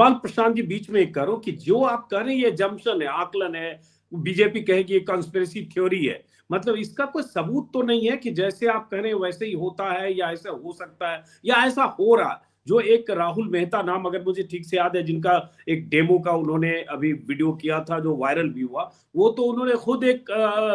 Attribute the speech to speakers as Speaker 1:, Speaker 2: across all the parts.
Speaker 1: सवाल प्रशांत जी बीच में एक करो कि जो आप कह रहे हैं ये जम्पशन है, आकलन है, बीजेपी कहेगी ये कंस्पिरेसी थ्योरी है, मतलब इसका कोई सबूत तो नहीं है कि जैसे आप कह रहे हैं वैसे ही होता है या ऐसा हो सकता है या ऐसा हो रहा है। जो एक राहुल मेहता नाम, अगर मुझे ठीक से याद है, जिनका एक डेमो का उन्होंने अभी वीडियो किया था जो वायरल भी हुआ, वो तो उन्होंने खुद एक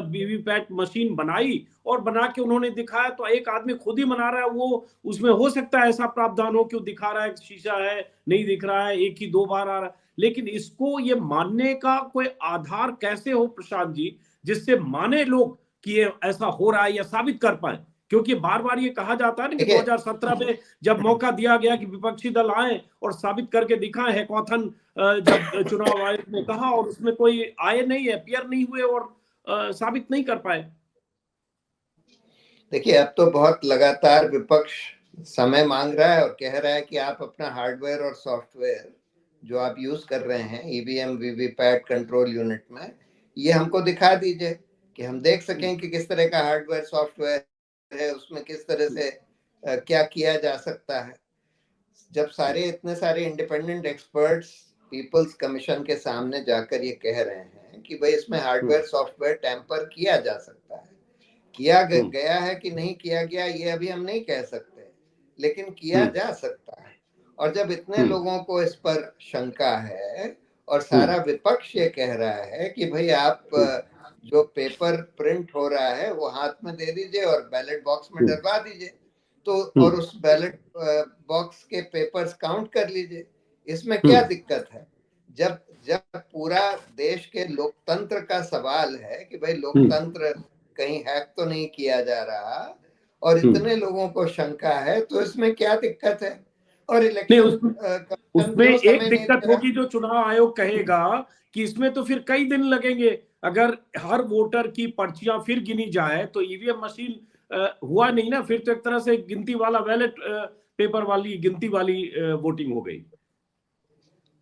Speaker 1: वीवीपैट मशीन बनाई और बना के उन्होंने दिखाया। तो एक आदमी खुद ही बना रहा है, वो उसमें हो सकता है ऐसा प्रावधान हो कि वो दिखा रहा है शीशा है, नहीं दिख रहा है, एक ही दो बार आ रहा है, लेकिन इसको ये मानने का कोई आधार कैसे हो प्रशांत जी, जिससे माने लोग कि ये ऐसा हो रहा है या साबित कर पाए? क्योंकि बार बार ये कहा जाता है ना कि 2017 में जब मौका दिया गया कि विपक्षी दल आए और साबित करके दिखाएं, हैकाथन जब चुनाव आयोग ने कहा और उसमें कोई आए नहीं, अपियर नहीं हुए और साबित नहीं कर पाए।
Speaker 2: देखिए, अब तो बहुत लगातार विपक्ष समय मांग रहा है और कह रहा है कि आप अपना हार्डवेयर और सॉफ्टवेयर जो आप यूज कर रहे हैं ईवीएम वीवीपैट कंट्रोल यूनिट में, ये हमको दिखा दीजिए कि हम देख सकें कि किस तरह का हार्डवेयर सॉफ्टवेयर है, उसमें किस तरह से क्या किया जा सकता है। जब इतने सारे इंडिपेंडेंट एक्सपर्ट्स पीपल्स कमीशन के सामने जाकर ये कह रहे हैं कि भाई इसमें हार्डवेयर सॉफ्टवेयर टैंपर किया जा सकता है, किया गया है कि नहीं किया गया ये अभी हम नहीं कह सकते, लेकिन किया जा सकता है। और जब इतने लोगों को इस पर शंका है और सारा विपक्ष ये कह रहा है कि भाई आप जो पेपर प्रिंट हो रहा है वो हाथ में दे दीजिए और बैलेट बॉक्स में डलवा दीजिए, तो और उस बैलेट बॉक्स के पेपर्स काउंट कर लीजिए, इसमें क्या दिक्कत है? जब जब पूरा देश के लोकतंत्र का सवाल है कि भाई लोकतंत्र कहीं हैक तो नहीं किया जा रहा और इतने लोगों को शंका है, तो इसमें क्या दिक्कत है? और इलेक्शन
Speaker 1: उसमें एक दिक्कत होगी जो चुनाव आयोग कहेगा कि इसमें तो फिर कई दिन लगेंगे। अगर हर वोटर की पर्चियां फिर गिनी जाए तो ईवीएम मशीन हुआ नहीं ना, फिर तो एक तरह से गिनती वाला बैलेट पेपर वाली गिनती वाली वोटिंग हो गई।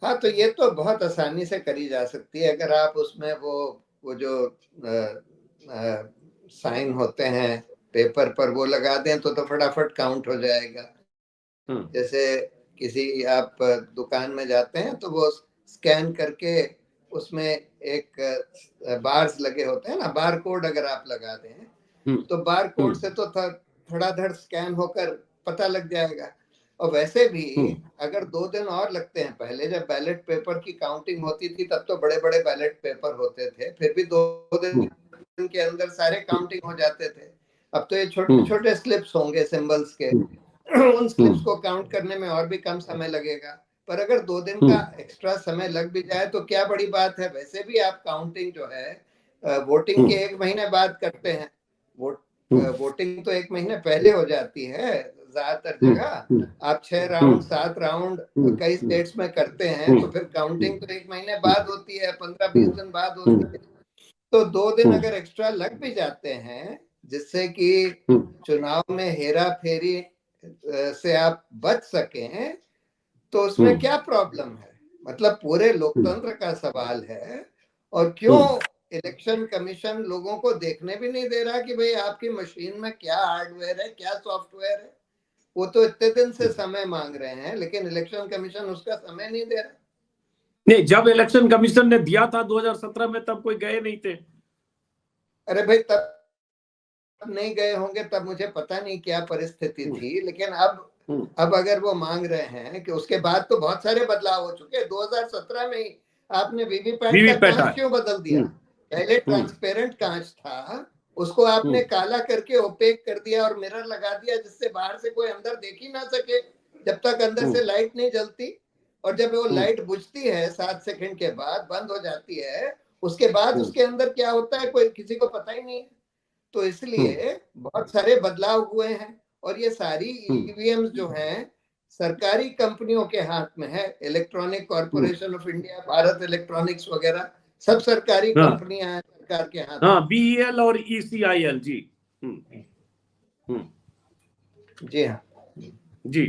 Speaker 2: हाँ, तो ये तो बहुत आसानी से करी जा सकती है अगर आप उसमें वो जो साइन होते हैं पेपर पर वो लगा दें तो फटाफट काउंट हो जाएगा। जैसे किसी आप दुकान में जाते हैं तो वो स्कैन करके उसमें एक बार्स लगे होते हैं ना, बार कोड अगर आप लगा दें तो बार कोड से तो धड़ाधड़ स्कैन होकर पता लग जाएगा। और वैसे भी अगर 2 दिन और लगते हैं, पहले जब बैलेट पेपर की काउंटिंग होती थी तब तो बड़े बड़े बैलेट पेपर होते थे, फिर भी 2 दिन के अंदर सारे काउंटिंग हो जाते थे। अब तो ये छोटे छोटे स्लिप्स होंगे सिंबल्स के, उन स्लिप्स को काउंट करने में और भी कम समय लगेगा। पर अगर 2 दिन का एक्स्ट्रा समय लग भी जाए तो क्या बड़ी बात है? वैसे भी आप काउंटिंग जो है वोटिंग के 1 महीने बाद करते हैं, वोटिंग तो 1 महीने पहले हो जाती है ज्यादातर जगह। आप 6 राउंड 7 राउंड कई स्टेट्स में करते हैं तो फिर काउंटिंग तो 1 महीने बाद होती है, 15-20 दिन बाद होती है। तो 2 दिन अगर एक्स्ट्रा लग भी जाते हैं जिससे कि चुनाव में हेरा फेरी से आप बच सकें, तो उसमें क्या प्रॉब्लम है? मतलब पूरे लोकतंत्र का सवाल है। और क्यों इलेक्शन कमीशन लोगों को देखने भी नहीं दे रहा कि भाई आपकी मशीन में क्या हार्डवेयर है, क्या सॉफ्टवेयर है? वो तो इतने दिन से समय मांग रहे हैं लेकिन इलेक्शन कमीशन उसका समय नहीं दे रहा।
Speaker 1: नहीं, जब इलेक्शन कमीशन ने दिया था 2017 में तब कोई गए नहीं थे।
Speaker 2: अरे भाई, तब नहीं गए होंगे, तब मुझे पता नहीं क्या परिस्थिति थी, लेकिन अब अगर वो मांग रहे हैं कि उसके बाद तो बहुत सारे बदलाव हो चुके। 2017 में ही आपने वीवीपैट का कांच क्यों बदल दिया? पहले ट्रांसपेरेंट कांच था, उसको आपने काला करके ओपेक कर दिया और मिरर लगा दिया जिससे बाहर से कोई अंदर देख ही ना सके जब तक अंदर से लाइट नहीं जलती। और जब वो लाइट बुझती है 7 सेकंड के बाद बंद हो जाती है, उसके बाद उसके अंदर क्या होता है कोई किसी को पता ही नहीं है। तो इसलिए बहुत सारे बदलाव हुए हैं और ये सारी ईवीएम जो हैं सरकारी कंपनियों के हाथ में है। Electronic corporation of India, Bharat electronics वगैरह सब सरकारी कंपनियां हैं सरकार के हाथ में।
Speaker 1: हाँ, बीईएल और ईसीआईएल जी।
Speaker 2: जी हाँ
Speaker 1: जी।